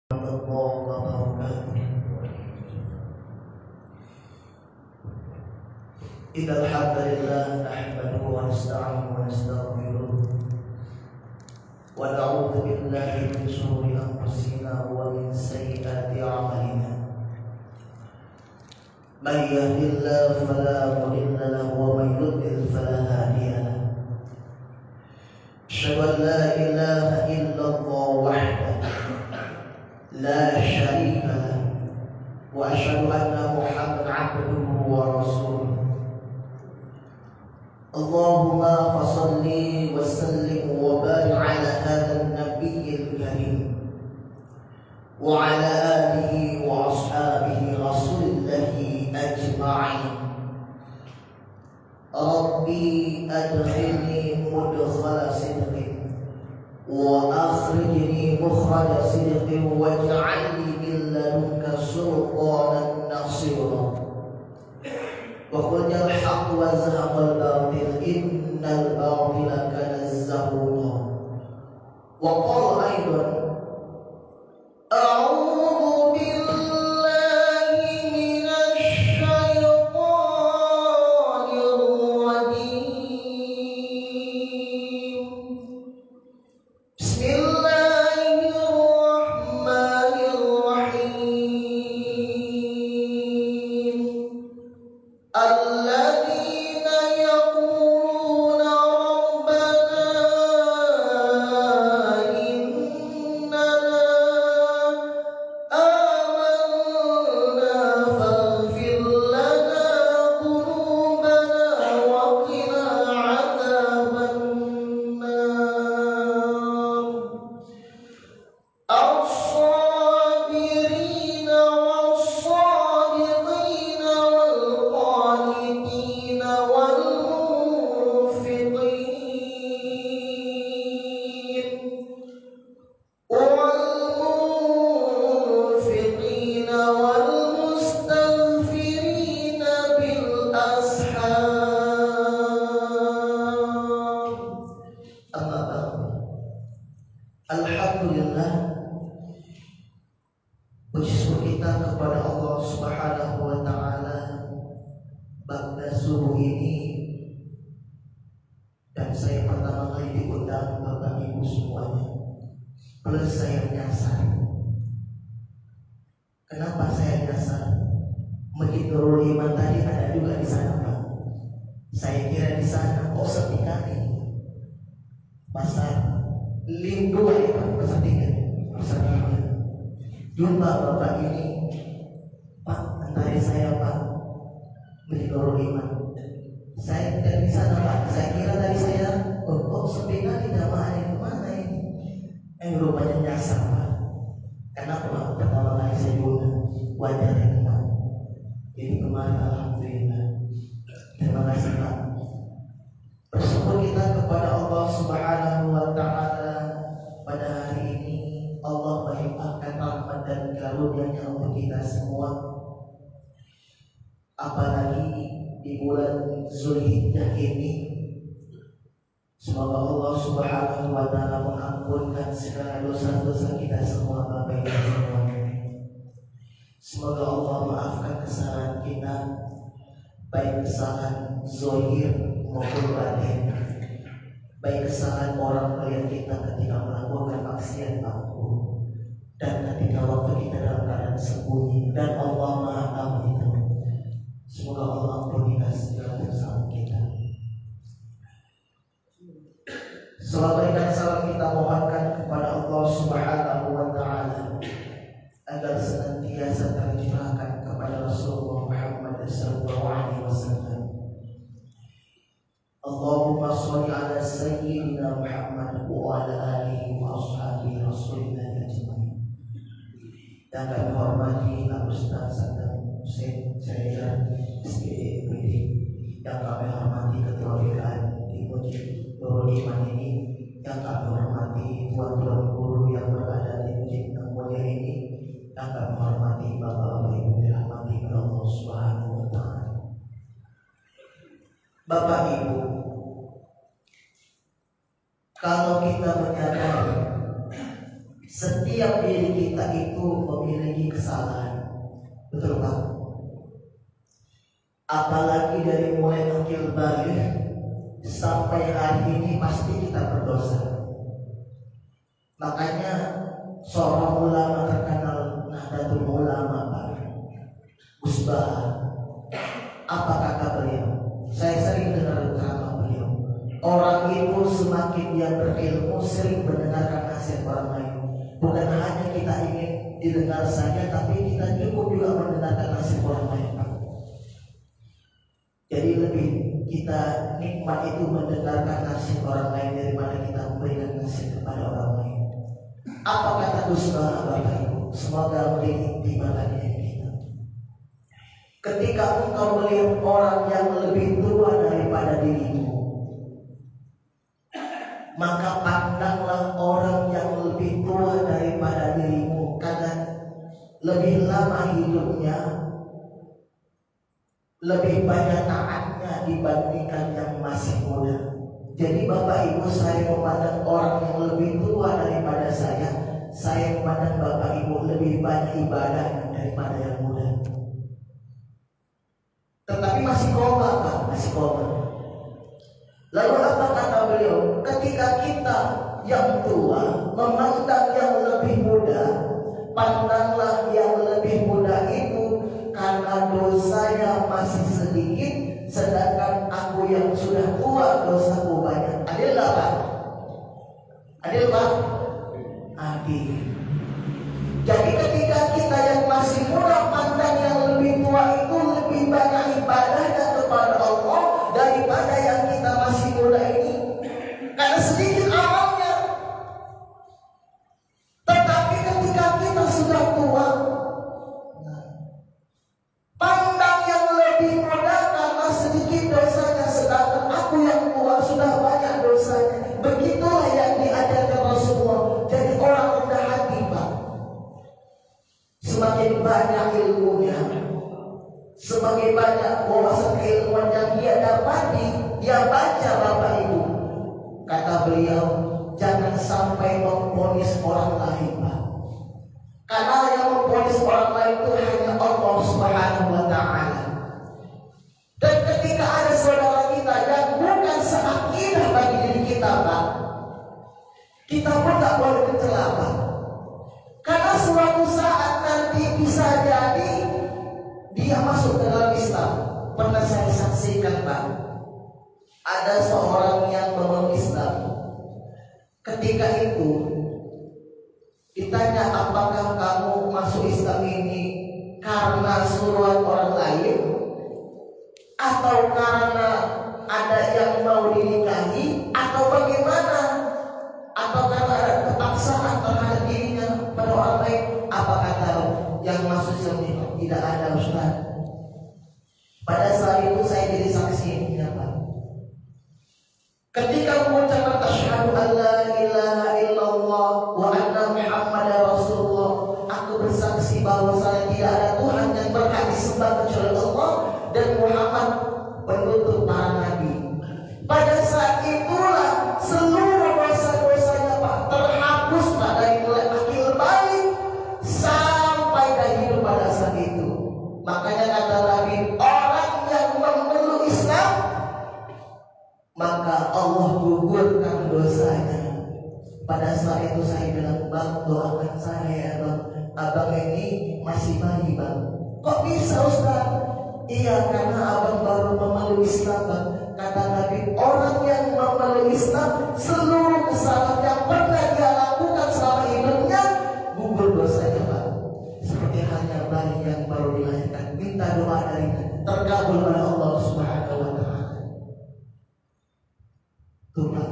الله وبركاته. إن الحمد لله نحمده ونستعينه ونستغفره ونعوذ بالله من شرور أنفسنا ومن سيئات أعمالنا. من يهد الله فلا مضل له ومن يضلل فلا هادي له. أشهد أن لا إله إلا الله وحده لا شريك له وأشهد أن محمدا عبده ورسوله. اللهم فصل وسلم وبارك على هذا النبي الكريم وعلى آله وأصحابه رسول الله أجمعين. ربي أدخلني مدخل صدق وأخرجني مخرج صدق واجعلني من لدنك سلطانا نصيرا. وقل الحق وزهق الباطل إن الباطل كان زهوقا. وقال أيضا أعوذ بالله من الشيطان الرجيم. بسم الله الرحمن الرحيم. الذين يقولون ربنا إننا آمنا فاغفر لنا ذنوبنا وقنا عذاب النار. الصابرين والصادقين والقانتين والمنفقين والمستغفرين بالأسحار. أما بعد. Alhamdulillah, puji syukur kita kepada Allah Subhanahu wa taala pada subuh ini, dan saya pertama kali diundang Bapak Ibu semuanya. Plus saya nyasar. Kenapa saya nyasar? Masjid Nurul Iman tadi ada juga di sana, Pak. Saya kira di sana, oh sepi kali. Pasar Lindu ya Pak, pasar 3. Jumpa Bapak ini, Pak, antara saya Pak Masjid Nurul Iman. Saya tidak di sana Pak. Saya kira tadi saya, oh sepi kali jamaah ini kemana ini? Rupanya nyasar Pak. Kenapa Pak? Pertama kali saya diundang, wajar ya Pak. Ini kemarin alhamdulillah. Terima kasih Pak. Bersyukur kita kepada Allah Subhanahu wa taala pada hari ini. Allah melimpahkan rahmat dan karunia-Nya untuk kita semua. Apalagi di bulan Zulhijjah ini, semoga Allah Subhanahu wa taala mengampunkan segala dosa-dosa kita semua, Bapak Ibu semuanya. Semoga Allah maafkan kesalahan kita, baik kesalahan zahir maupun batin, baik kesalahan orang melihat kita ketika melakukan maksiat aku, dan ketika waktu kita dalam keadaan sembunyi, dan Allah Maha Tahu itu. Semoga Allah ampuni segala kesalahan kita. Salawat dan salam kita mohonkan kepada Allah Subhanahu wa taala agar senantiasa tercurahkan kepada Rasulullah Muhammad sallallahu alaihi wasallam. Allahumma sholli ala sayyidina Muhammad wa ala alihi wa ashabihi rasulillah ajmain. Yang kami hormati Ustaz Sadam Hussein Jaya SPPD, yang kami hormati Ketua BKN di Masjid Nurul Iman ini, yang kami hormati tuan-tuan guru yang berada di Masjid yang mulia ini, yang kami hormati Bapak Ibu dirahmati oleh Allah Subhanahu wa taala. Bapak Ibu, kalau kita menyadari setiap diri kita itu memiliki kesalahan. Betul Pak? Apalagi dari mulai akil balik sampai hari ini pasti kita berdosa. Makanya seorang ulama terkenal, Nahdlatul Ulama Pak Gus Baha, apa kata beliau? Saya sering dengar ceramah beliau. Orang itu semakin dia berilmu sering mendengarkan nasihat orang lain. Bukan hanya kita ingin didengar saja, tapi kita cukup juga mendengarkan nasihat orang lain Pak. Jadi lebih kita nikmat itu mendengarkan nasihat orang lain daripada kita memberikan nasihat kepada orang lain. Apa kata Gus Baha Bapak Ibu? Semoga menjadi timbangan kita. Ketika engkau melihat orang yang lebih tua daripada dirimu, maka pandanglah orang yang lebih tua daripada dirimu, karena lebih lama hidupnya, lebih banyak taatnya dibandingkan yang masih muda. Jadi Bapak Ibu, saya memandang orang yang lebih tua daripada saya memandang Bapak Ibu lebih banyak ibadah daripada yang muda. Tetapi masih koma Pak, masih koma. Lalu apa kata beliau? Ketika kita yang tua memandang yang lebih muda, pandanglah yang lebih muda itu karena dosanya masih sedikit, sedangkan aku yang sudah tua dosaku banyak. Adil gak Pak? Adil Pak? Adil. Jadi ketika kita yang masih muda pandang yang lebih tua itu lebih banyak ibadahnya kepada Allah daripada yang kita masih muda ini, karena sedikit amalnya. Tetapi ketika kita sudah tua, pandang yang lebih muda karena sedikit dosanya, sedangkan aku yang tua sudah banyak dosanya. Begitulah yang diajarkan Rasulullah. Jadi orang rendah hati Pak, semakin banyak ilmunya, semakin banyak wawasan keilmuan yang dia dapati, dia baca Bapak Ibu. Kata beliau, jangan sampai memvonis orang lain Pak, karena yang memvonis orang lain itu hanya Allah Subhanahu wa Ta'ala. Dan ketika ada saudara kita yang bukan seakidah bagi diri kita Pak, kita pun tak boleh mencela Pak, karena suatu saat nanti bisa jadi dia masuk ke dalam Islam. Pernah saya saksikan Pak, ada seorang yang memeluk Islam. Ketika itu ditanya, apakah kamu masuk Islam ini karena suruhan orang lain, atau karena ada yang mau dinikahi, atau bagaimana, atau karena ada kepaksaan terhadap dirinya pada orang lain? Apa kata yang masuk Islam ini? Tidak ada Ustaz. Pada saat itu saya jadi saksinya Pak. Ketika mengucapkan asyhadu an la ilaha illallah wa anna Muhammadar Rasulullah, aku bersaksi bahwa saya tidak ada Tuhan yang berhak disembah kecuali Allah dan Muhammad penutup para nabi. Pada saat itulah seluruh dosa-dosanya Pak terhapus Pak, dari mulai akil balik sampai dari hidup pada saat itu. Makanya kata Nabi, orang yang memeluk Islam maka Allah gugurkan dosanya. Pada saat itu saya bilang, Bang, doakan saya ya Bang, abang ini masih bayi Bang. Kok bisa Ustaz? Iya, karena abang baru memeluk Islam Bang. Kata Nabi, orang yang memeluk Islam, seluruh kesalahan yang pernah dia lakukan selama hidupnya gugur dosanya Bang. Seperti halnya bayi yang baru dilahirkan, minta doa darinya, terkabul oleh Allah Subhanahu wa Ta'ala. Tuhan.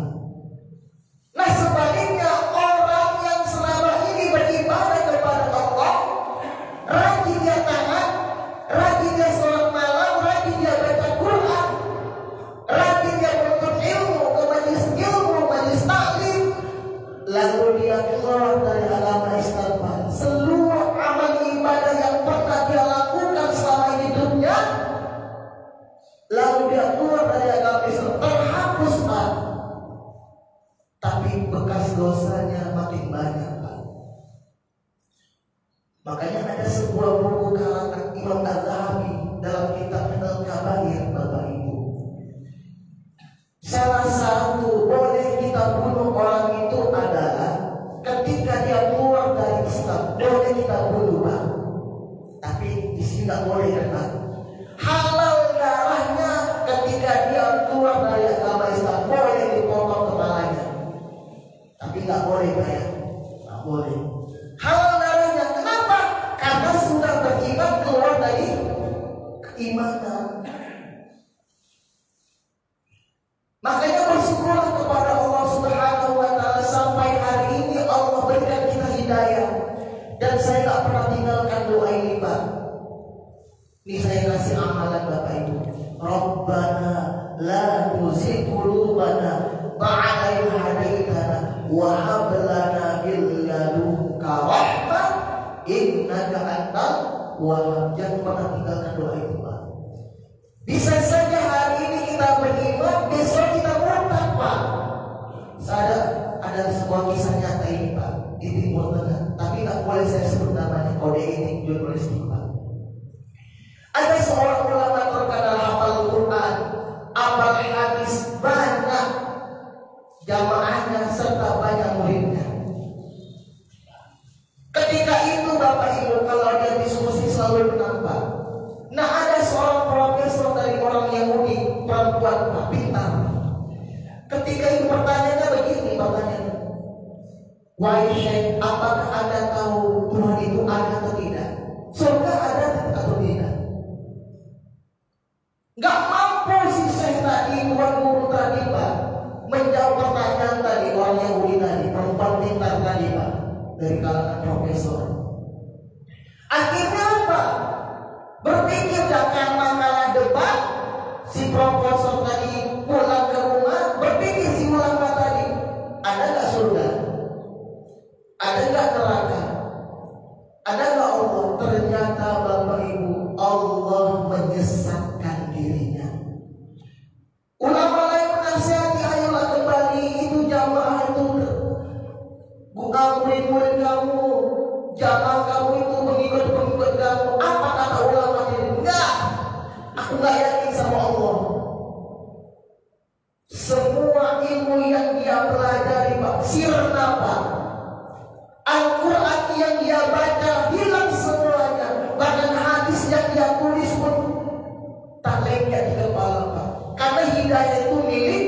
Nah sebaliknya, orang yang selama ini beribadah kepada Allah, rajin dia taat, rajin dia sholat malam, rajin dia baca Quran, rajin dia menuntut ilmu ke majelis taklim, lalu dia keluar dari agama Islam. Seluruh amal ibadah yang pernah dia lakukan selama hidupnya, lalu dia Makanya ada sebuah buku karangan Imam Az-Zahabi dalam kitabnya Al-Kabair, Bapak Ibu. Salah satu boleh kita bunuh orang itu adalah ketika dia keluar dari Islam, boleh kita bunuh, Pak. Tapi di sini nggak boleh, kan, Pak? Halal darahnya ketika dia keluar dari agama Islam, boleh dipotong kepalanya. Tapi nggak boleh, Pak, ya? Nggak boleh. Halal darahnya, kenapa? Karena sudah beriman keluar dari keimanan. Makanya bersyukurlah kepada Allah Subhanahu wa Ta'ala sampai hari ini Allah berikan kita hidayah. Dan saya tak pernah tinggalkan doa ini, Pak. Ini saya kasih amalan Bapak Ibu. Rabbana la tuzigh qulubana ba'da idh hadaitana wa hab lana min ladunka rahmah innaka antal wahhab. Jangan pernah tinggalkan doa itu, Pak. Bisa saja hari ini kita beriman, besok kita murtad, Pak. Ada sebuah kisah nyata ini, Pak, di Timur Tengah. Tapi nggak boleh saya sebut namanya, kode ini jurnalistik, Pak. Ada seorang ulama terkenal hafal Quran, hafal hadis, banyak jamaahnya serta banyak muridnya. Ketika itu Bapak Ibu, kalau dia diskusi selalu menang, Pak. Nah, ada seorang profesor dari orang Yahudi, perempuan, Pak, pintar. Ketika itu pertanyaannya begini, pertanyaannya, wahai Syekh, apakah Anda tahu Tuhan itu ada atau tidak? Surga ada atau tidak? Gak mampu si Syekh tadi, tuan guru tadi, Pak, menjawab pertanyaan tadi orang Yahudi tadi, perempuan pintar tadi, Pak, dari kalangan profesor. Akhirnya apa? Berpikir karena kalah debat, si profesor tadi pulang ke rumah, berpikir si ulama tadi, ada gak surga? Ada gak neraka? Ada gak Allah? Ternyata Bapak Ibu, Allah menyesatkan dirinya. Ulama lain menasihati, ayolah kembali, itu jamaah itu bukan murid-murid kamu, jamaah kamu itu pengikut-pengikut kamu. Apa kata ulama ini? Enggak, aku enggak yakin sama Allah. Semua ilmu yang dia pelajari, Pak, sirna, Pak. Al-Quran yang dia baca hilang semuanya. Bahkan hadis yang dia tulis pun tak lengket di kepala, Pak. Karena hidayah itu milik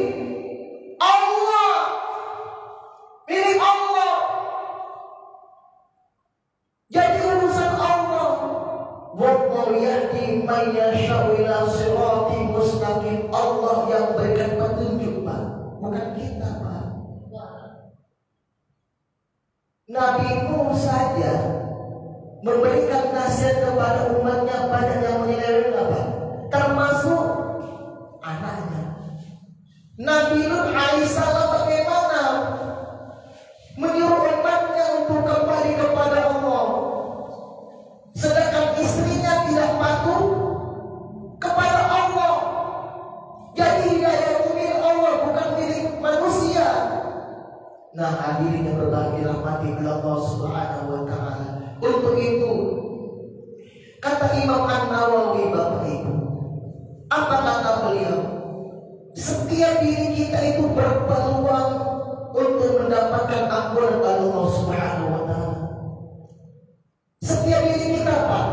Allah. Milik Allah. Jadi urusan Allah. Wallahu yahdi man yasha'u ila siratin mustaqim. Allah yang berikan petunjuk, Pak, bukan kita, Pak. Nabi Nuh saja memberikan nasihat kepada umatnya, banyak yang menyeleweng, Pak, termasuk anaknya. Nabi Nuh alaihissalam bagaimana menyuruh umatnya untuk kembali kepada Allah, sedangkan istrinya tidak patuh kepada Allah. Jadi hidayah itu milik Allah, bukan milik manusia. Nah, hadirin yang berbagi rahmati Allah Subhanahu wa Ta'ala. Untuk itu, kata Imam An-Nawawi, Bapak Ibu, apa kata beliau? Setiap diri kita itu berpeluang untuk mendapatkan ampunan Allah Subhanahu wa Ta'ala. Setiap diri kita, Pak,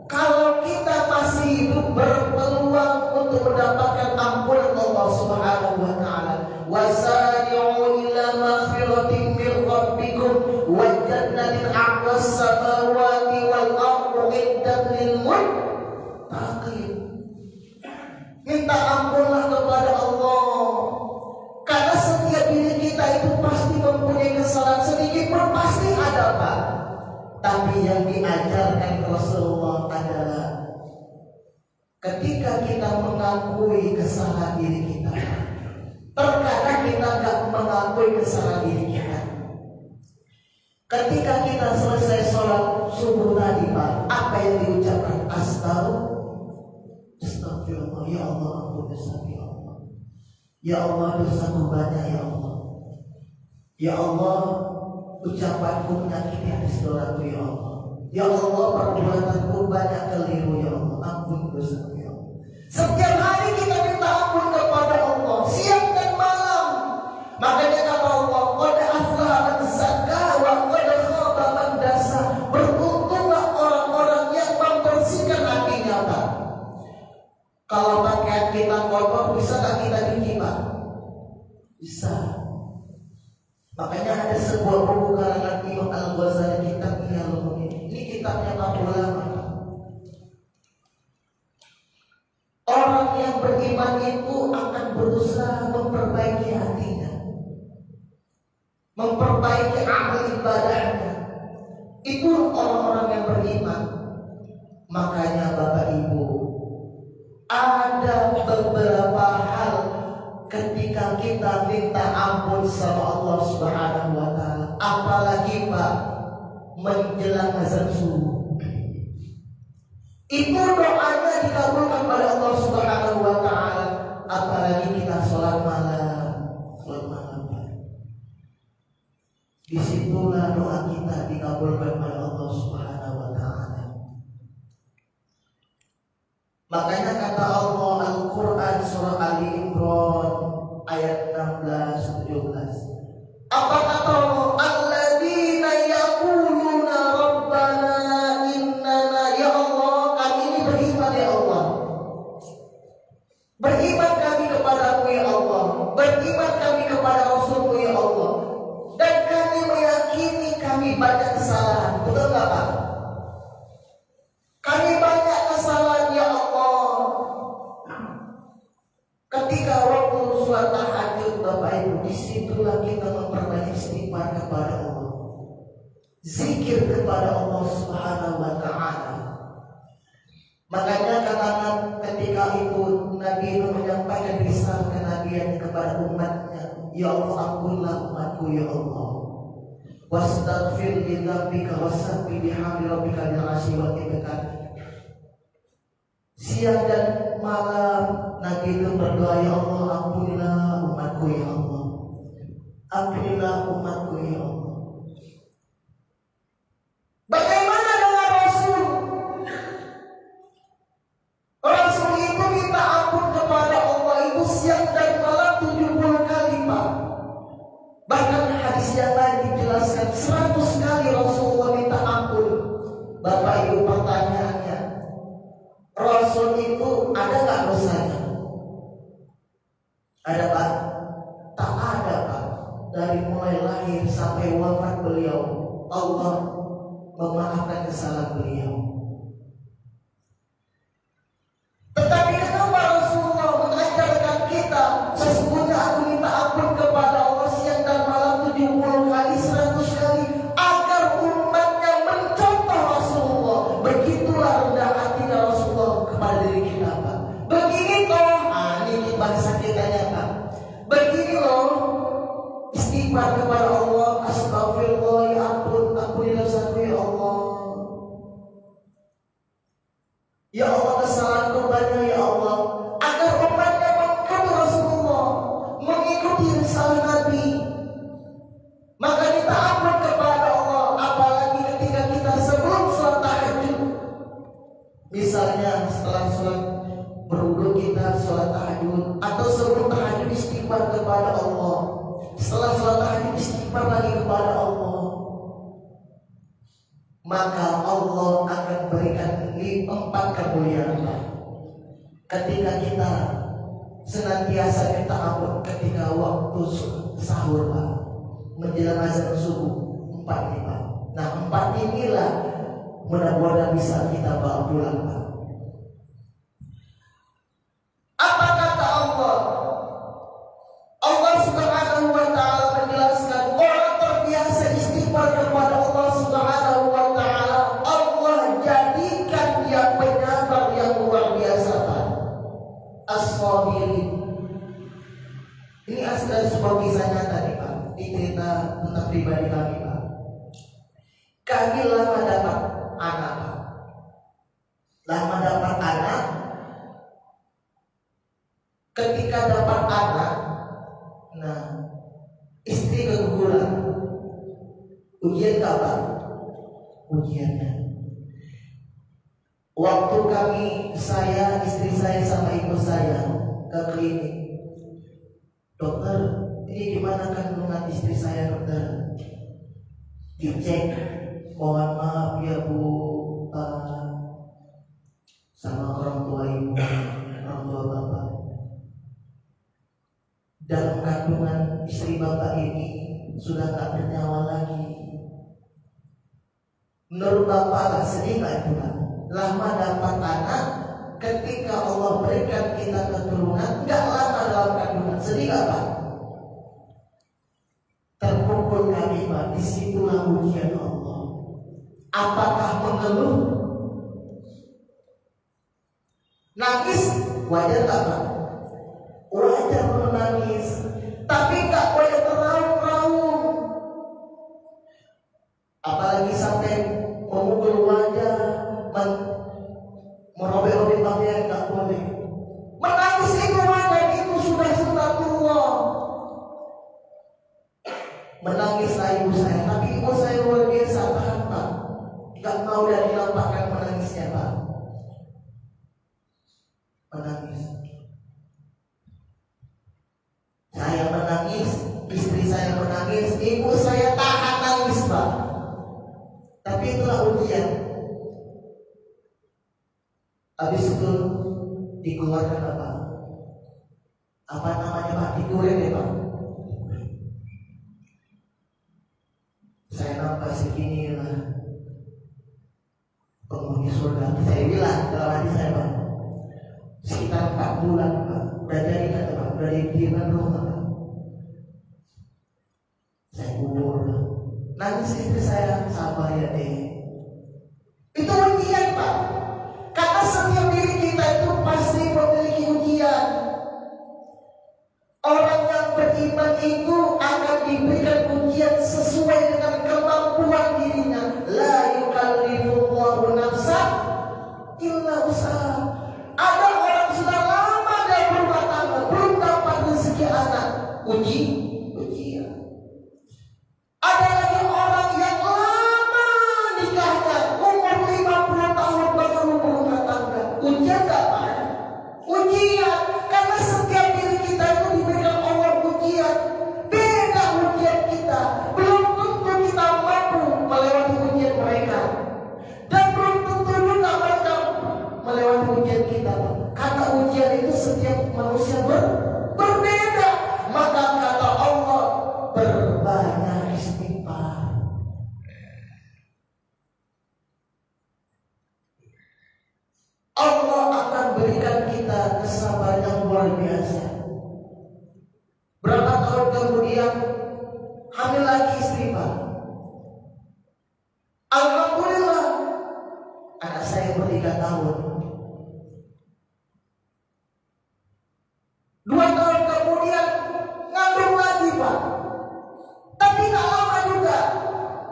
kalau kita masih hidup, berpeluang untuk mendapatkan ampunan Allah Subhanahu wa Ta'ala. Wasari'u ila maghfiratin min rabbikum wa jannatin 'ardas samawati wal ardu iddat lil muttaqin. Minta ampunlah kepada Allah, karena setiap diri kita itu pasti mempunyai kesalahan, sedikit pun pasti ada, Pak. Tapi yang diajarkan Rasulullah adalah ketika kita mengakui kesalahan diri kita. Terkadang kita nggak mengakui kesalahan diri kita. Ketika kita selesai sholat subuh tadi, Pak, apa yang diucapkan? Astagfirullah, ya Allah, ampun dosa, ya Allah. Ya Allah, dosaku banyak, ya Allah. Ya Allah, ucapanku menyakiti hati saudaraku, ya Allah. Ya Allah, perbuatanku banyak keliru ya Allah, ampun dosaku ya Allah. Setiap hari kita minta ampun kepada Allah, siang dan malam. Makanya kata Allah, qad aflaha man zakkaha wa qad khaba man dassaha. Beruntunglah orang-orang yang membersihkan hatinya, Pak. Kalau pakaian kita kotor, bisa tak kita cuci, Pak? Bisa. Makanya ada sebuah buku karangan Imam Al-Ghazali, kitabnya Al-Mu'min. Ini kitabnya Pak Ulama. Orang yang beriman itu akan berusaha memperbaiki hatinya, memperbaiki amal ibadahnya. Itu orang-orang yang beriman. Makanya Bapak Ibu, ada beberapa hal ketika kita minta ampun sama Allah Subhanahu wa taala, apalagi Pak menjelang azan subuh. Itu doanya dikabulkan oleh Allah Subhanahu wa taala, apalagi kita sholat malam. Sholat malam, Pak. Disitulah doa kita dikabulkan oleh Allah Subhanahu wa taala. Makanya kata Allah Al-Quran surah Ali Imran ayat 16-17. Apa kata Allah? Alladzina yaquluna rabbana innana, ya Allah, kami ini beriman ya Allah. Beriman kami kepadamu ya Allah. Beriman kami kepada Rasulmu ya Allah. Dan kami meyakini kami banyak kesalahan. Betul nggak Pak? Kami banyak kesalahan ya Allah. Ketika waktu sholat tahajud, Bapak Ibu, disitulah kita memperbanyak istighfar kepada Allah, zikir kepada Allah Subhanahu wa taala. Makanya katakan ketika itu Nabi itu menyampaikan risalah kenabian kepada umatnya, ya Allah, ampunlah umatku ya Allah. Wastaghfir li dzambika wasabbih bihamdi rabbika bil 'ashyi wal ibkar. Siang dan malam Nabi itu berdoa, ya Allah, ampunilah umatku ya Allah. Ampunilah umatku ya Allah. Bagaimana dengan Rasul? Rasul itu minta ampun kepada Allah itu siang dan malam 70 kali, Pak. Bahkan hadis yang lain dijelaskan 100 kali Rasulullah minta ampun. Bapak Ibu, pertanyaannya, Rasul itu ada nggak dosanya? Ada Pak? Tak ada Pak. Dari mulai lahir sampai wafat beliau, Allah memaafkan kesalahan beliau. Tetapi kenapa Rasulullah mengajarkan kita, sesungguhnya aku minta ampun kepada Allah siang dan malam 70 kali, 100 kali, agar umatnya mencontoh Rasulullah. Begitulah rendah hatinya Rasulullah kepada diri kita, Pak. Begini toh, ini bahasa kitanya, Pak. Begini loh istighfar kepada Allah, astagfirullah, ya ampun, ampunilah dosaku ya Allah. Ya Allah, kesalahanku banyak ya Allah. Agar umatnya mengikuti Rasulullah, mengikuti risalah Nabi. Maka kita ampun kepada Allah, apalagi ketika kita sebelum sholat tahajud. Misalnya setelah sholat berwudu kita sholat tahajud, atau sebelum tahajud istighfar kepada Allah. Setelah sholat tahajud istighfar lagi kepada Allah. Maka Allah akan berikan 4 kemuliaan. Ketika kita senantiasa minta ampun ketika waktu sahur, Pak, menjelang azan subuh, 4 ini, Pak. Nah, 4 inilah mudah-mudahan bisa kita bawa pulang, Pak. Apa kata Allah? Allah Subhanahu wa taala menjelaskan, orang terbiasa istighfar kepada Allah Subhanahu wa taala, Allah jadikan dia penyabar yang luar biasa, Pak. As-sabirin. Ini asal sebuah kisah nyata nih, Pak. Ini cerita tentang pribadi kami, Pak. Kami lama dapat anak, Pak. Lama dapat anak. Ketika dapat anak, nah, istri keguguran. Ujian apa? Ujiannya. Waktu saya, istri saya sama ibu saya ke klinik, dokter, ini gimana kandungan istri saya dokter? Dicek, mohon maaf ya bu, sama orang tua ibu, orang tua bapak. Dalam kandungan istri bapak ini sudah tak bernyawa lagi. Menurut bapak gak sedih gak itu kan? Lama dapat anak, ketika Allah berikan kita keturunan, gak lama dalam kandungan, sedih gak pak? Terpukul kami pak, disitulah ujian Allah. Apakah mengeluh? Nangis? Wajar tak pak? Wajar menangis, tapi gak boleh terlalu-terlalu. Apalagi sampai memukul wajah, merobek-robek pakaian, gak boleh. Menangis itu wajar, itu sudah sunatullah. Menangislah ibu saya, tapi ibu saya luar biasa, tahan pak. Gak mau dan dilampahkan menangisnya pak. Menangis. Saya menangis, istri saya menangis, ibu saya tahan nangis pak. Tapi itulah ujian. Habis itu dikeluarkan apa? Apa namanya pak? Digoreng ya pak. Saya nampak segini lah penghuni surga. Saya bilang dalam hati saya pak, sekitar 4 bulan pak, udah jadi kata pak, udah diberikan rumah pak. Saya kubur. Nangis istri saya, sabar ya deh. Itu ujian pak. Karena setiap diri kita itu pasti memiliki ujian. Orang yang beriman itu akan diberikan ujian sesuai dengan kemampuan dirinya. La yukallifullahu nafsan illa usaha. Ada orang sudah lama dia berumah tangga, belum dapat rezeki anak, ujian. Ada lagi orang yang lama nikahnya, umur 50 tahun baru berumah tangga, ujian tak pak? Ujian, karena setiap diri kita itu diberikan Allah ujian. Beda ujian kita, belum tentu kita mampu melewati ujian mereka, dan belum tentu juga mereka melewati ujian kita. Karena ujian itu setiap manusia berbeda. Maka kata Allah, berbanyak istighfar. Allah akan berikan kita kesabaran yang luar biasa. Berapa tahun kemudian hamil lagi istri pak. Alhamdulillah anak saya ber 3 tahun. 2 tahun kemudian ngandung lagi pak. Tapi gak lama juga,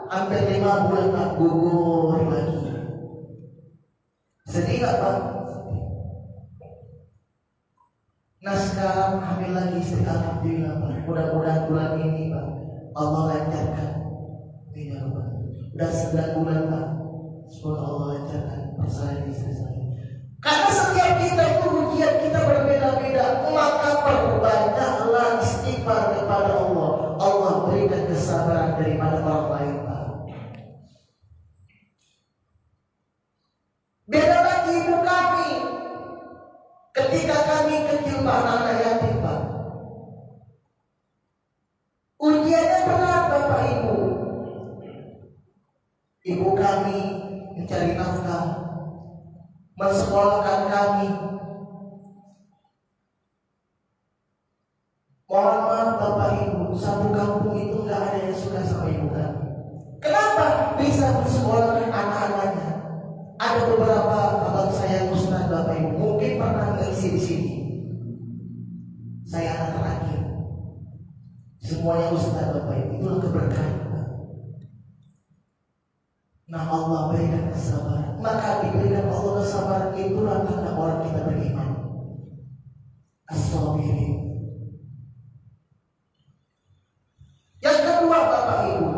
hampir 5 bulan pak, gugur lagi. Sedih gak pak? Nah sekarang hamil lagi istri, alhamdulillah pak. Mudah-mudahan bulan ini pak Allah lancarkan. Ya pak. Udah 9 bulan pak, semoga Allah lancarkan persalinan istri saya. Karena setiap kita itu ujian kita berbeda-beda, maka perbanyaklah istighfar kepada Allah. Allah berikan kesabaran daripada orang lain pak. Beda lagi ibu kami, ketika kami kecil pak, anak yatim pak, ujiannya berat bapak ibu. Ibu kami mencari nafkah, mensekolahkan kami. Mohon maaf bapak ibu, satu kampung itu gak ada yang suka sama ibu kami. Kenapa bisa mensekolahkan anak-anaknya? Ada beberapa abang saya yang ustaz bapak ibu mungkin pernah mengisi di sini. Saya anak terakhir. Semuanya ustaz bapak ibu, itulah keberkahan. Nah Allah berikan kesabaran. Maka diberikan Allah kesabaran, itulah tanda orang kita beriman. As-sabirin. Yang kedua bapak ibu,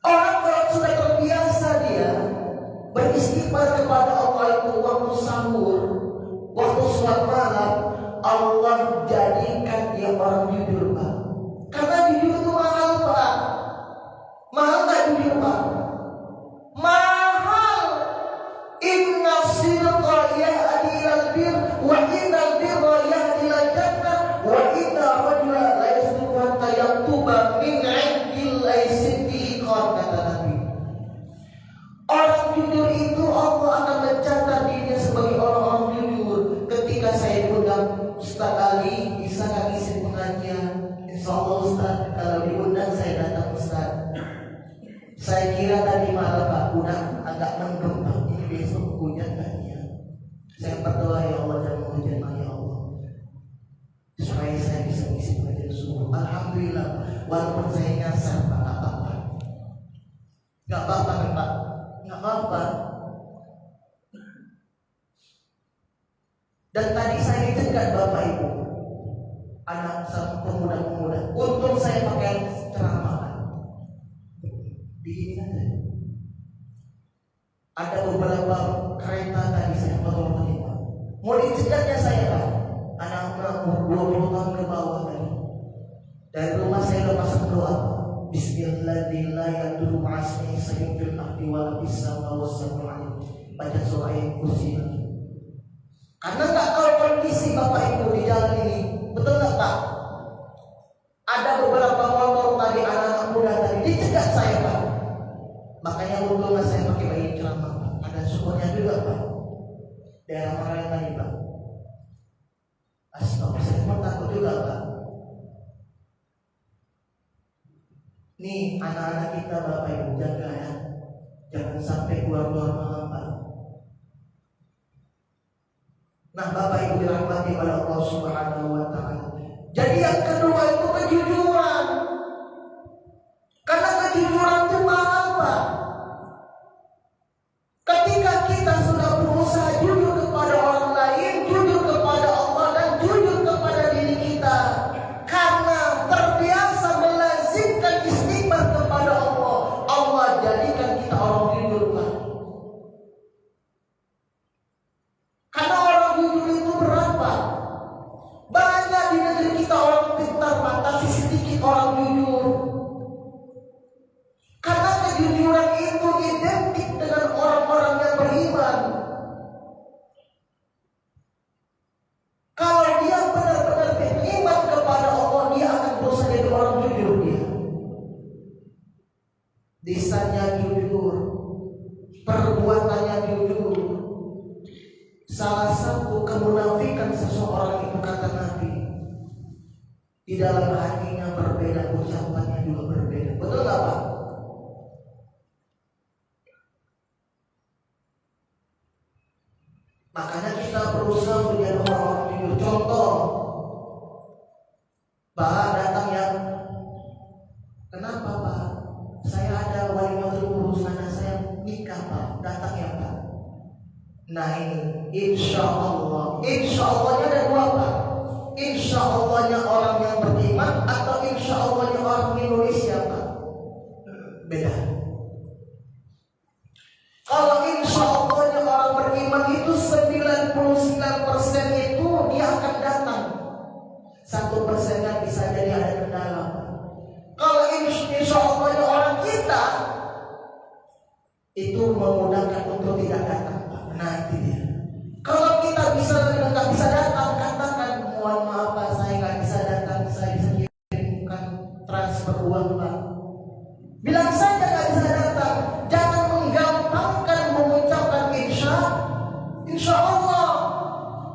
orang kalau sudah terbiasa dia beristighfar kepada sholat malam, Allah jadikan dia orang jujur, Pak. Karena jujur itu mahal, Pak. Mahal nggak jujur, Pak? Mahal. Inna sidqa yahdi ilal bir, wa innal birra yahdi ilal jannah, wa inna rajula la yasduqu hatta yaktuba min 'indillahi siddiqan, kata Nabi. Orang jujur itu Allah akan mencatat dirinya sebagai orang-orang jujur. Ketika saya diundang, Ustaz Ali bisa nggak ngisi pengajian? Insya Allah Ustaz, kalau diundang saya datang Ustaz. Saya kira tadi malam Pak udah agak mendung, ini besok hujan kan ya. Saya berdoa ya Allah jangan hujan ya Allah, supaya saya bisa ngisi pengajian subuh. Alhamdulillah, walaupun saya nyasar Pak, nggak apa-apa. Nggak apa-apa kan Pak? Nggak apa-apa. Dan tadi saya cegat Bapak Ibu, anak pemuda-pemuda. Untung saya pakai ceramah. Begini aja. Ada beberapa kereta tadi saya bawa menimpa. Mau dicegatnya saya Pak. Anak-anak umur 20 tahun ke bawah tadi. Dari rumah saya udah pasang doa. Bismillahirrahmanirrahim. Ma'asmi sayyidul ahdi wal bisama wassalamu'alaikum. Baca surah yang kursi. Karena nggak tahu kondisi Bapak Ibu di jalan ini. Betul nggak Pak? Ada beberapa motor tadi, anak-anak muda tadi dicegat saya Pak. Makanya untungnya saya pakai baju ceramah Pak. Ada syukurnya juga Pak. Daerah mana yang tadi Pak? Astaga, saya pun takut juga Pak. Nih anak-anak kita Bapak Ibu jaga ya. Jangan sampai keluar-keluar malam Pak. Nah Bapak Ibu dirahmati oleh Allah Subhanahu wa Ta'ala. Jadi yang kedua itu kejujuran. Karena kejujuran itu mahal Pak. Ketika kita sudah berusaha jujur kepada orang lain, jujur kepada Allah dan jujur kepada diri kita, karena terbiasa melazimkan istighfar kepada Allah, Allah jadikan kita orang jujur Pak. Karena orang jujur itu berapa? Banyak di negeri kita orang pintar Pak, tapi sedikit orang jujur. Karena kejujuran itu identik dengan orang-orang yang beriman. Kalau dia benar-benar beriman kepada Allah, dia akan berusaha jadi orang jujur dia. Lisannya jujur, perbuatannya jujur. Salah satu kemunafikan seseorang itu kata Nabi, di dalam hatinya berbeda, ucapannya juga berbeda. Betul nggak Pak? Makanya kita berusaha menjadi orang-orang jujur. Contoh, Pak datang yang, kenapa Pak? Saya ada walimatul urus, anak saya nikah Pak, datang ya Pak. Nah ini, insya Allahnya ada dua Pak. Insya Allahnya orang yang beriman atau insya Allahnya orang Indonesia Pak. Beda. Kalau insya Allahnya orang beriman itu 99% itu dia akan datang. 1% bisa jadi ada kendala. Kalau insya Allahnya orang kita itu memudahkan untuk tidak datang. Nah itu dia. Kalau kita nggak bisa datang, katakan mohon maaf Pak, saya nggak bisa datang, saya bisa kirimkan transfer uang Pak. Bilang saja nggak bisa datang. Jangan menggampangkan mengucapkan insya Allah.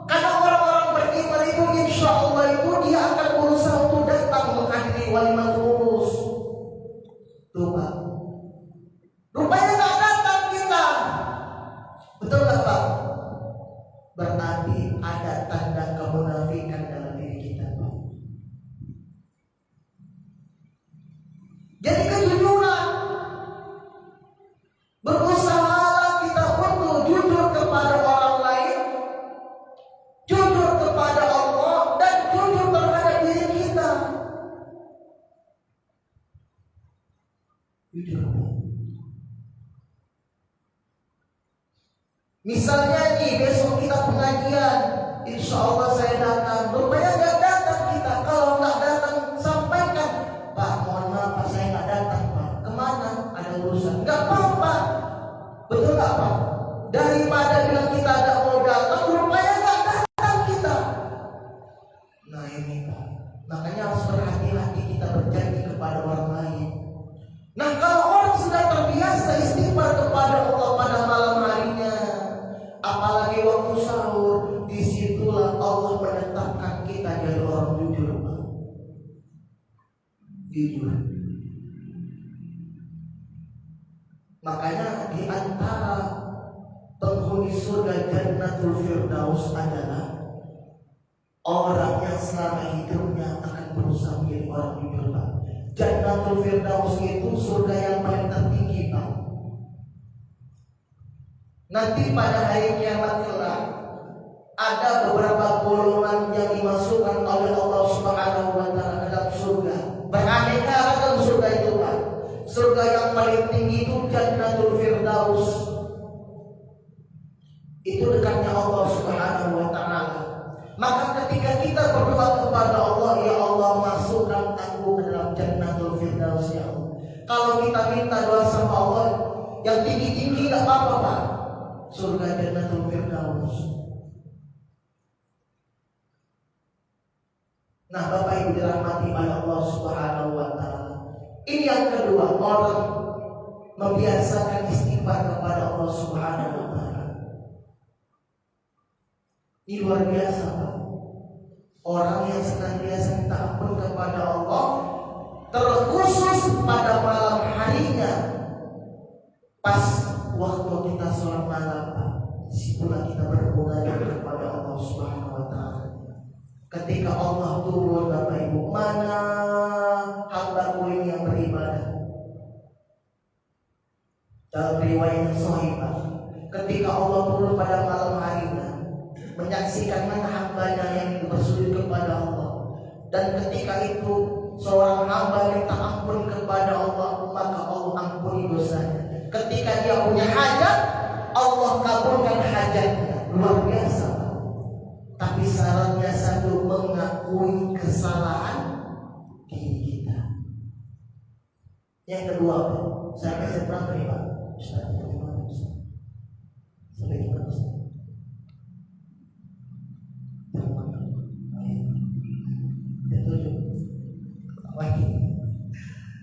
Karena orang-orang beriman itu insya Allah itu dia akan berusaha untuk datang menghadiri walimatul urus. Tuh Pak. Rupanya nggak datang kita. Betul nggak Pak? Berarti ada tanda kemunafikan dalam diri kita Pak. Jadi kejujuran, berusaha kita untuk jujur kepada orang lain, jujur kepada Allah, dan jujur terhadap diri kita. Jujur. Misalnya nih besok kita pengajian, insya Allah saya datang. Rupanya nggak datang kita. Kalau nggak datang sampaikan, Pak mohon maaf Pak saya nggak datang Pak. Kemana? Ada urusan. Nggak apa-apa. Betul nggak Pak? Daripada bilang kita nggak mau datang, rupanya nggak datang kita. Nah ini Pak. Makanya harus berhati-hati kita berjanji kepada orang lain. Nah kalau orang sudah terbiasa istighfar kepada Allah pada malam harinya, apalagi waktu sahur, disitulah Allah menetapkan kita jadi orang jujur, Pak. Jujur. Makanya di antara penghuni surga Jannatul Firdaus adalah orang yang selama hidupnya akan berusaha menjadi orang jujur, Pak. Jannatul Firdaus itu surga yang paling tertinggi, Pak. Nanti pada hari kiamat kelak ada beberapa golongan yang dimasukkan oleh Allah Subhanahu wa taala ke dalam surga. Beraneka ragam surga itu, Pak. Surga yang paling tinggi itu Jannatul Firdaus. Itu dekatnya Allah Subhanahu wa taala. Maka ketika kita berdoa kepada Allah, ya Allah masukkan aku ke dalam Jannatul Firdaus ya Allah. Kalau kita minta doa sama Allah yang tinggi-tinggi tidak apa-apa, Pak. Surga Jannatul Firdaus. Nah, Bapak Ibu dirahmati oleh Allah Subhanahu wa taala. Ini yang kedua, orang membiasakan istighfar kepada Allah Subhanahu wa taala. Ini luar biasa, Pak. Orang yang senantiasa minta ampun kepada Allah, terkhusus pada malam harinya, pas waktu kita sholat malam, Pak, disitulah kita bermunajat kepada Allah Subhanahu wa taala. Ketika Allah turun, Bapak Ibu, mana hambaku ini yang beribadah? Dalam riwayat Sahih, Pak, ketika Allah turun pada malam harinya, menyaksikan mana hambanya yang bersujud kepada Allah, dan ketika itu seorang hamba minta ampun kepada Allah, maka Allah ampuni dosanya. Ketika dia punya hajat, Allah kabulkan hajatnya. Luar biasa, Pak. Tapi syaratnya satu, mengakui kesalahan diri kita. Yang kedua, Pak, saya kasih perhatian, Pak. Ustaz, bagaimana Ustaz? Bagaimana Ustaz?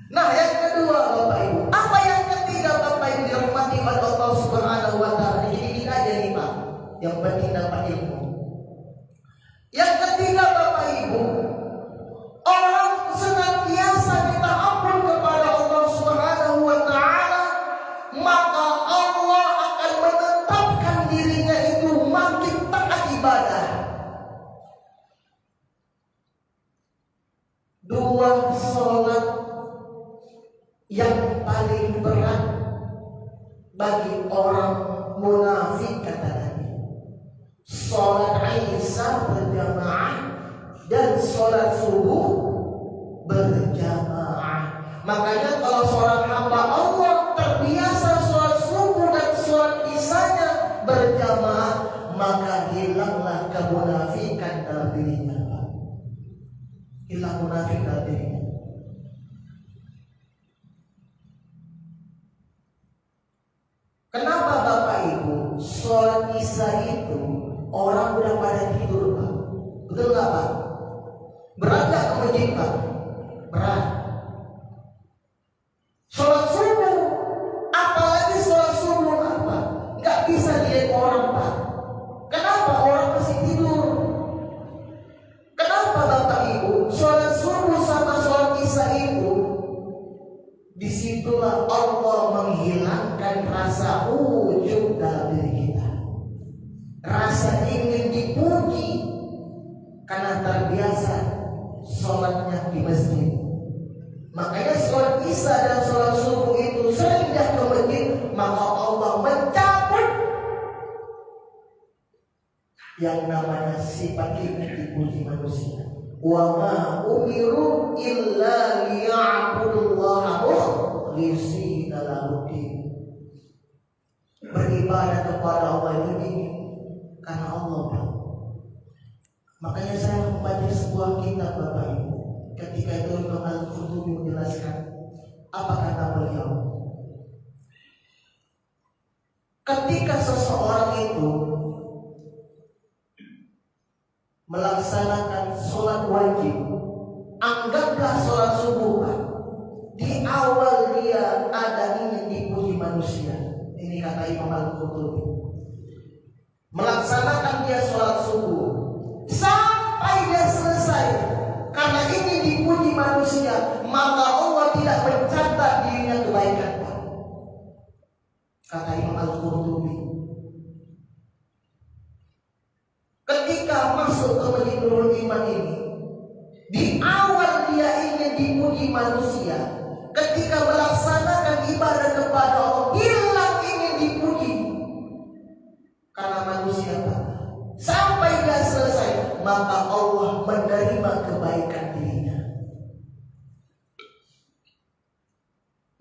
Nah, yang kedua, Bapak Ibu, apa yang ketiga, Bapak Ibu dirahmati oleh Allah Subhanahu wa taala? Ini aja nih, Pak. Yang penting dapat ilmu. Yang ketiga, Bapak Ibu, orang senantiasa minta ampun kepada Allah Subhanahu wa taala, maka Allah akan menetapkan dirinya itu makin taat ibadah. Dua sholat yang paling berat bagi orang munafik, kata Nabi, sholat Isya berjamaah dan sholat subuh berjamaah. Makanya kalau seorang hamba Allah terbiasa sholat subuh dan sholat Isyanya berjamaah, maka hilanglah kemunafikan dalam dirinya. Hilang munafik dalam dirinya. Kenapa Bapak Ibu sholat Isya itu orang udah pada tidur, Pak? Betul nggak, Pak? Berat nggak ke masjid, Pak? Berat. Sholat subuh, apalagi sholat subuh apa? Nggak bisa dilihat orang, Pak. Kenapa orang masih tidur? Kenapa Bapak Ibu sholat subuh sama sholat Isya itu, disitulah Allah menghilangkan rasa ujub dalam diri kita, rasa ingin dipuji karena terbiasa sholatnya di masjid. Makanya sholat Isya dan sholat subuh itu sering dah ke masjid, maka Allah mencabut yang namanya sifat ingin dipuji manusia. Wa ma umiru illa liya'budullaha mukhlishina lahu-d-din. Beribadah kepada Allah ini karena Allah, Pak. Makanya saya membaca sebuah kitab Bapak Ibu. Ketika itu Imam Al-Qurtubi menjelaskan apa kata beliau. Ketika seseorang itu melaksanakan sholat wajib, anggaplah sholat subuh Pak. Di awal dia ada ingin dipuji manusia. Ini kata Imam Al-Qurtubi. Melaksanakan dia sholat subuh sampai dia selesai karena ingin dipuji manusia, maka Allah tidak mencatat dirinya kebaikan Pak. Kata Imam Al-Qurtubi. Ketika masuk ke Masjid Nurul Iman ini, di awal dia ingin dipuji manusia, ketika melaksanakan ibadah kepada Allah bilang ingin dipuji karena manusia Pak. Sampai dia selesai, maka Allah menerima kebaikan dirinya.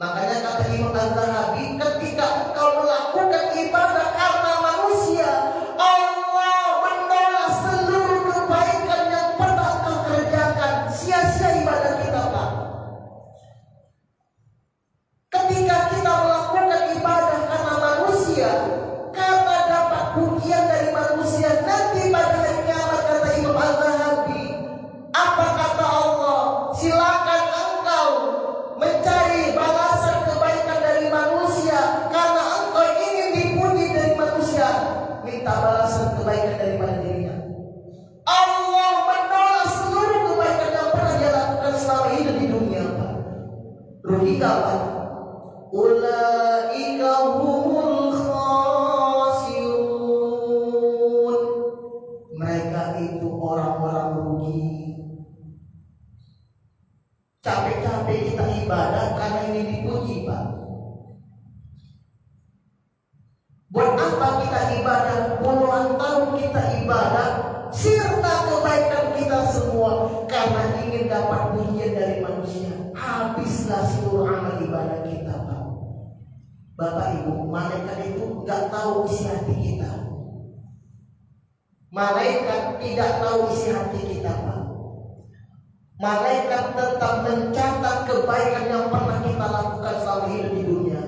Makanya kata Imam Az-Zahabi, ketika engkau melakukan ibadah karena manusia, Allah menolak seluruh kebaikan yang pernah engkau kerjakan. Sia-sia ibadah kita Pak. Ketika kita melakukan ibadah karena manusia, karena dapat pujian dari manusia, nanti pada hari kiamat kata Imam Az-Zahabi, apa kata Allah? Silakan engkau mencari balasan kebaikan dari manusia karena engkau ingin dipuji dari manusia. Minta balasan kebaikan daripada dirinya. Allah menolak seluruh kebaikan yang pernah dia lakukan selama hidup di dunia Pak. Rugi gak Pak? Ulaika humul khasirun. Mereka itu orang-orang rugi. Capek-capek kita ibadah karena ini dipuji Pak. Buat apa kita ibadah? Puluhan tahun kita ibadah, sirna kebaikan kita semua karena ingin dapat pujian dari manusia. Habislah seluruh amal ibadah kita Pak. Bapak Ibu, malaikat itu nggak tahu isi hati kita. Malaikat tidak tahu isi hati kita Pak. Malaikat tetap mencatat kebaikan yang pernah kita lakukan selama hidup di dunia.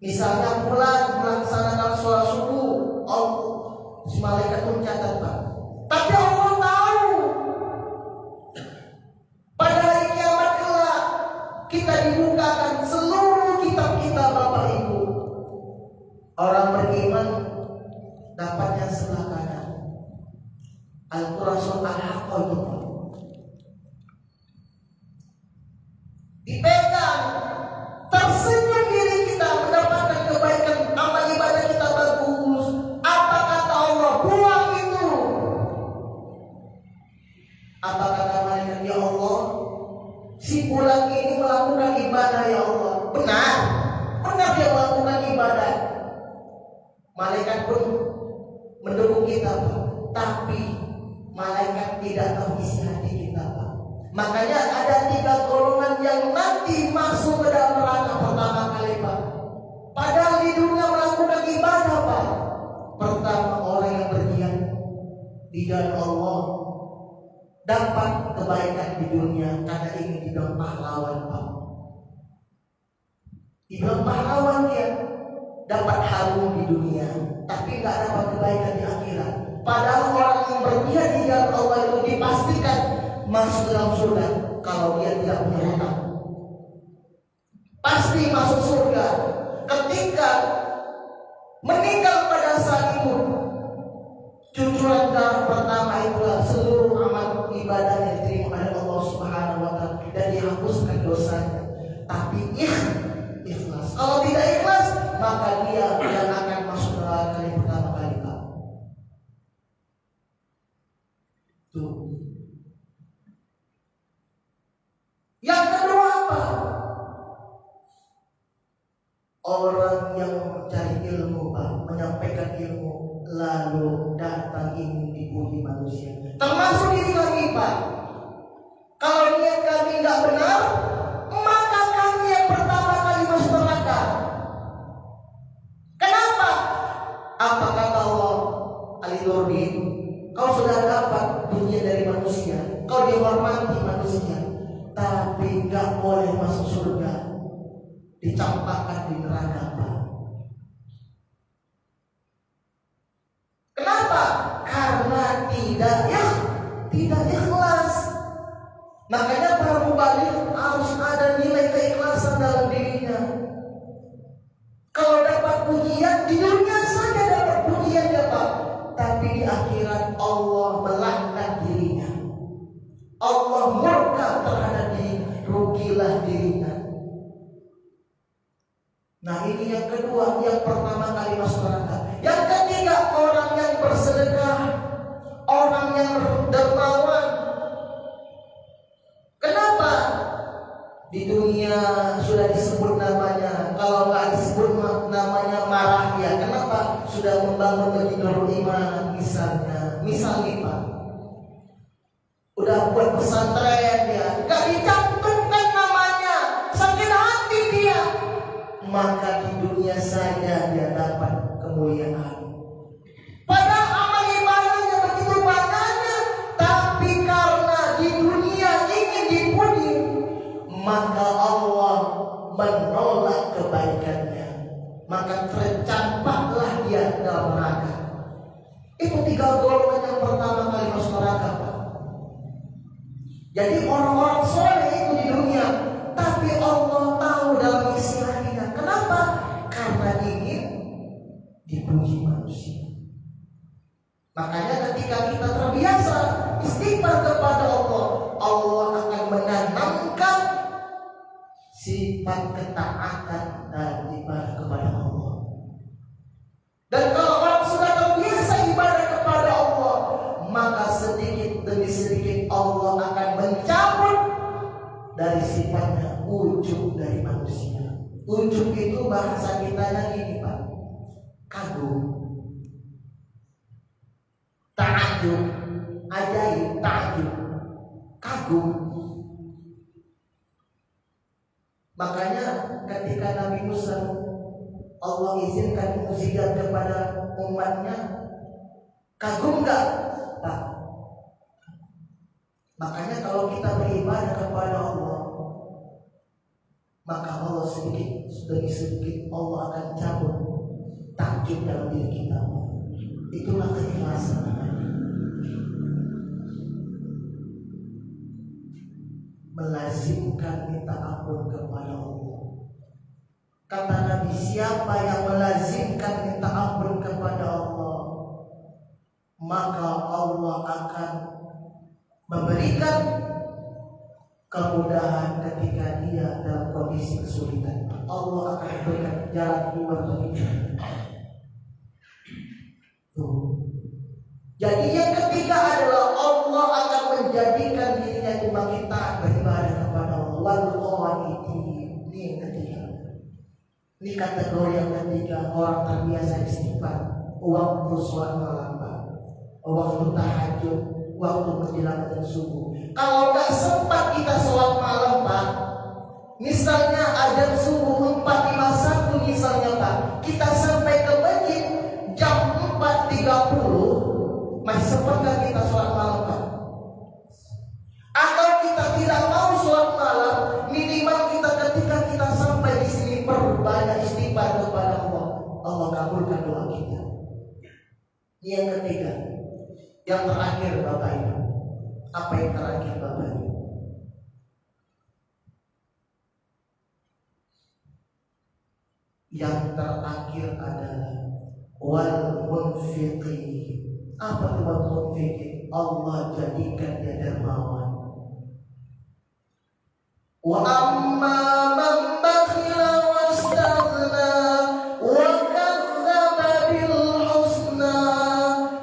Misalnya pulang melaksanakan sholat subuh, si malaikat mencatat Pak. Tapi Allah tahu pada hari kiamat kelak kita dibukakan seluruh kitab kita Bapak Ibu. Orang beriman dapatnya sebelah kanan. Al-Quran surah Al-Haqqah itu dipegang, tersenyum diri kita mendapatkan kebaikan, amal ibadah kita bagus. Apa kata Allah? Buang itu. Apa kata malaikat? Ya Allah, si bulan ini melakukan ibadah ya Allah. Benar, benar dia melakukan ibadah. Malaikat pun mendukung kita Pak. Tapi malaikat tidak tahu isi hati kita Pak. Makanya ada 3 golongan yang nanti masuk ke dalam neraka pertama kali Pak. Padahal di dunia melakukan ibadah Pak. Pertama orang yang berjihad di jalan Allah, dapat kebaikan di dunia karena ingin dibilang pahlawan Pak. Dibilang pahlawan dia dapat harum di dunia, tapi nggak dapat kebaikan di akhirat. Padahal orang yang berjihad di jalan Allah itu dipastikan masuk dalam surga kalau dia tidak punya hutang. Pasti masuk surga. Ketika meninggal pada saat itu, cucuran darah pertama itulah seluruh amal ibadah yang diterima oleh Allah Subhanahu wa Ta'ala dan dihapuskan dosanya. Tapi ikhlas. Kalau tidak ikhlas, maka dia yang akan masuk neraka yang pertama kali Pak. Tuh. Yang kedua apa? Orang yang mencari ilmu Pak, menyampaikan ilmu lalu datang ingin dipuji manusia. Termasuk diri kami Pak. Kalau niat kami nggak benar, maka kami yang pertama kali masuk neraka. Kenapa? Apa kata Allah? Ali Nurdin, kau sudah dapat pujian dari manusia, kau dihormati manusia, tapi gak boleh masuk surga, dicampakkan di neraka, Pak. Kenapa? Karena tidak ikhlas. Makanya para mubalik harus ada nilai keikhlasan dalam dirinya. Kalau dapat pujian di dunia saja dapat pujian ya Pak, tapi di akhirat Allah melaknat dirinya. Allah murka terhadap dirinya, rugilah dirinya. Nah ini yang kedua, yang pertama kali masuk neraka. Yang ketiga, orang yang bersedekah, orang yang dermawan. Kenapa? Di dunia sudah disebut namanya, kalau nggak disebut namanya marah ya. Kenapa? Sudah membangun begitu iman misalnya. Misalnya Pak, udah buat pesantren ya, nggak dicantumkan namanya, sakit hati dia. Maka di dunia saja dia dapat kemuliaan. Padahal amal ibadahnya begitu banyaknya, tapi karena di dunia ingin dipuji, maka Allah menolak kebaikannya. Maka tercampaklah dia dalam neraka. Itu 3 golongan yang pertama kali masuk neraka, Pak. Jadi orang-orang soleh itu di dunia, tapi Allah tahu dalam isi hatinya. Kenapa? Karena ingin dipuji manusia. Makanya ketika kita terbiasa istighfar kepada Allah, Allah akan menanamkan sifat ketaatan dan ibadah kepada Allah. Dan kalau orang sudah terbiasa ibadah kepada Allah, maka sedikit demi sedikit Allah akan mencabut dari sifatnya ujub dari manusia. Ujub itu bahasa kita gini Pak, kagum, ta'ajub, ajaib, ta'ajub, kagum. Makanya ketika Nabi Musa Allah izinkan mukjizat kepada umatnya, kagum gak Pak? Makanya kalau kita beribadah kepada Allah, maka Allah sedikit demi sedikit Allah akan cabut takjub dalam diri kita. Itulah keikhlasan. Melazimkan minta ampun kepada Allah. Kata Nabi, siapa yang melazimkan minta ampun kepada Allah, maka Allah akan memberikan kemudahan ketika dia dalam kondisi kesulitan. Allah akan memberikan jalan keluar baginya. Jadi yang ketiga adalah Allah akan menjadikan dirinya itu makin taat beribadah kepada Allah. Ini yang ketiga. Ini kategori yang ketiga, orang terbiasa istighfar, waktu sholat malam, waktu tahajud, waktu menjelang dan subuh. Kalau nggak sempat kita sholat malam Pak, misalnya azan subuh 4.51 misalnya Pak, kita sampai ke masjid jam 4.30, masih sempat nggak kita sholat malam Pak? Atau kita tidak mau sholat malam, minimal kita ketika kita sampai di sini perbanyak istighfar kepada Allah, Allah kabulkan doa kita. Ini yang ketiga. Yang terakhir Bapak Ibu, apa yang terakhir Bapak Ibu? Yang terakhir adalah wal munfiqi. Apa itu wal munfiqi? Allah jadikan dia dermawan. Wa amma man bakhila wastaghna wa kadzdzaba bil husna.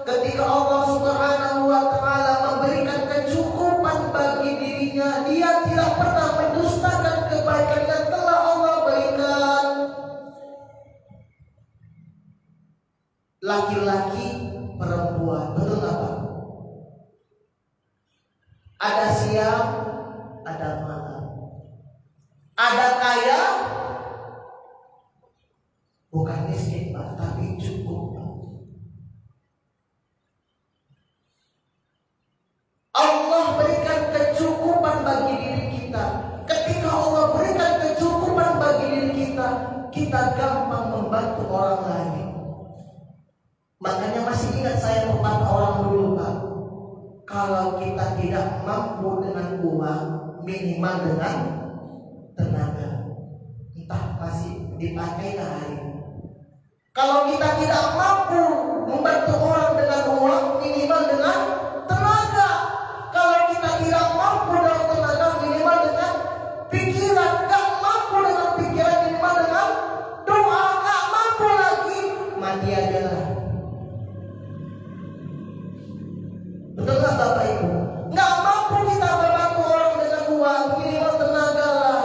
Ketika Allah Subhanahu wa taala memberikan kecukupan bagi dirinya, dia tidak pernah mendustakan kebaikan yang telah Allah berikan. Laki-laki, perempuan, betul apa? Ada siang, ada malam. Ada kaya, bukan miskin Pak, tapi cukup Pak. orang lain. Makanya masih ingat saya pepatah orang dulu, Pak. Kalau kita tidak mampu dengan uang, minimal dengan tenaga. Entah masih dipakai hari. Kalau kita tidak mampu membantu orang dengan uang, minimal dengan tenaga. Kalau kita tidak mampu dengan tenaga, minimal dengan pikiran. Gak mampu dengan pikiran, minimal dengan doa. Gak mampu lagi, mati aja lah. Betul nggak Bapak Ibu? Nggak mampu kita membantu orang dengan uang, minimal tenaga lah.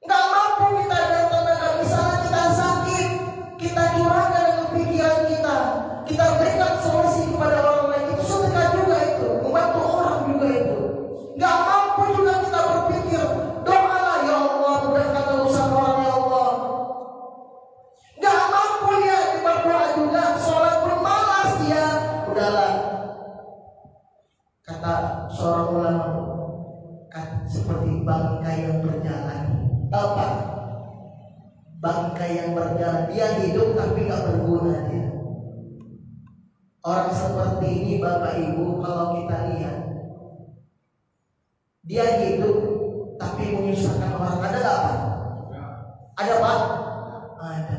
Nggak mampu kita dengan tenaga. Misalnya kita sakit, kita curahkan dengan pikiran kita. Kita berikan solusi kepada orang lain. Itu sedekah juga itu, membantu orang juga itu. Nggak mampu juga kita berpikir, doalah ya Allah, mudahkan urusan orang ya Allah. Nggak mampu dia berdoa juga, sholat pun malas dia. Udahlah, kata seorang ulama, seperti bangkai yang berjalan. Apa? Bangkai yang berjalan, dia hidup tapi nggak berguna dia. Orang seperti ini Bapak Ibu, kalau kita lihat, dia hidup tapi menyusahkan orang. Ada nggak Pak? Ada Pak? Ada.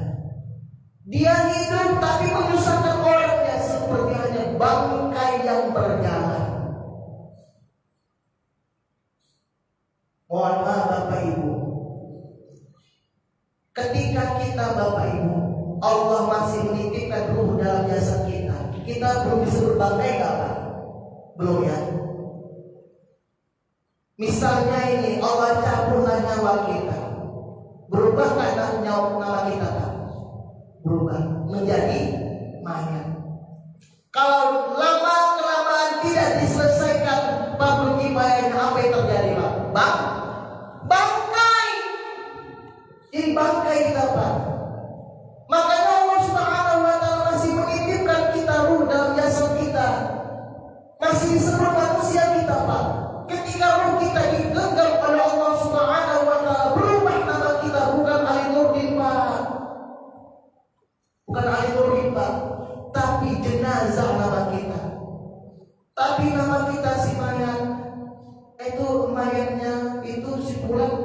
Dia hidup tapi menyusahkan orang, ya seperti hanya bangkai yang berjalan. Mohon maaf Bapak Ibu, ketika kita Bapak Ibu, Allah masih menitipkan ruh dalam jasad kita, kita belum bisa berbangkai nggak Pak? Belum ya. Misalnya ini Allah cabutlah nyawa kita, berubah nggak nama kita Pak? Berubah menjadi mayat. Kalau lama-kelamaan tidak diselesaikan pabrik kifayahnya, apa yang terjadi Pak? Bangkai. Ini bangkai kita Pak. Makanya Allah Subhanahu wa Ta'ala masih menitipkan kita ruh dalam jasad kita. Masih disebut manusia kita Pak. Ketika ruh kita digenggam oleh Allah Subhanahu wa Ta'ala, berubah nama kita, bukan Ali Nurdin Pak. Bukan Ali Nurdin Pak, tapi jenazah nama kita. Tapi nama kita si mayat, itu mayatnya itu si pulang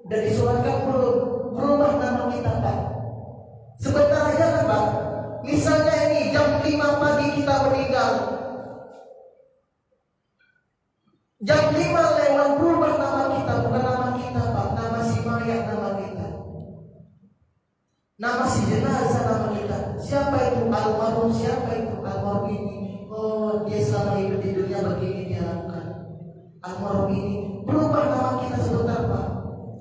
udah disolatkan belum? Berubah nama kita Pak. Sebentar aja kan Pak. Misalnya ini jam 5 pagi kita meninggal, jam 5 lewat, berubah nama kita, bukan nama kita Pak. Nama si mayat nama kita. Nama si jenazah nama kita. Siapa itu? Almarhum. Siapa itu? Almarhum ini. Oh, dia selama hidup di dunia begini dia lakukan. Almarhum ini. Berubah nama kita sebentar Pak.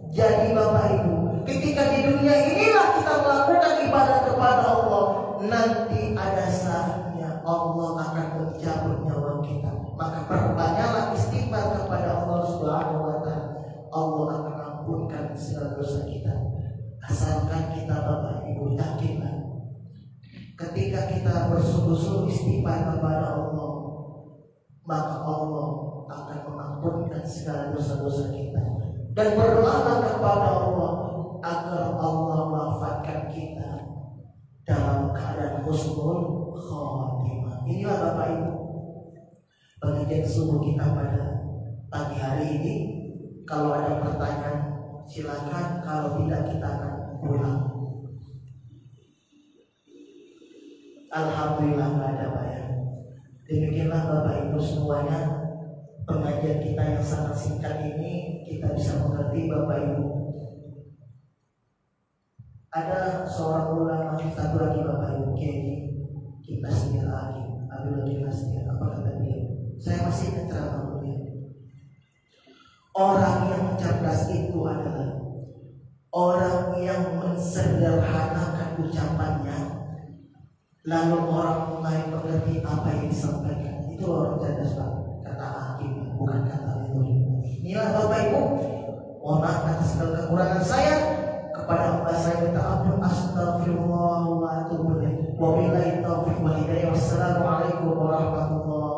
Jadi Bapak Ibu, ketika di dunia inilah kita melakukan ibadah kepada Allah, nanti ada saatnya Allah akan mencabut nyawa kita. Maka perbanyaklah istighfar kepada Allah Subhanahu wa Ta'ala. Allah akan ampunkan segala dosa kita. Asalkan kita Bapak Ibu yakinlah, ketika kita bersungguh-sungguh istighfar kepada Allah, maka Allah akan mengampunkan segala dosa-dosa kita. Dan berdoalah kepada Allah agar Allah mewafatkan kita dalam keadaan husnul khatimah. Inilah Bapak Ibu pengajian subuh kita pada pagi hari ini. Kalau ada pertanyaan silakan, kalau tidak kita akan pulang. Alhamdulillah nggak ada Pak ya. Demikianlah Bapak Ibu semuanya, pengajian kita yang sangat singkat ini kita bisa mengerti Bapak Ibu. Ada seorang ulama satu lagi Bapak Ibu, Kiai kita sendiri lagi, Abdul Nasir. Apa kata dia? Saya masih ingat ceramah dia. Orang yang cerdas itu adalah orang yang mensederhanakan ucapannya, lalu orang mulai mengerti apa yang disampaikan. Itu orang cerdas Pak. Kata Hakim, bukan kata itu. Inilah Bapak Ibu, mohon maaf atas segala kekurangan saya. Kepada Allah saya minta ampun. Astagfirullah wa atubu ilaih. Wabillahi taufiq wal hidayah. Wassalamualaikum warahmatullahi wabarakatuh.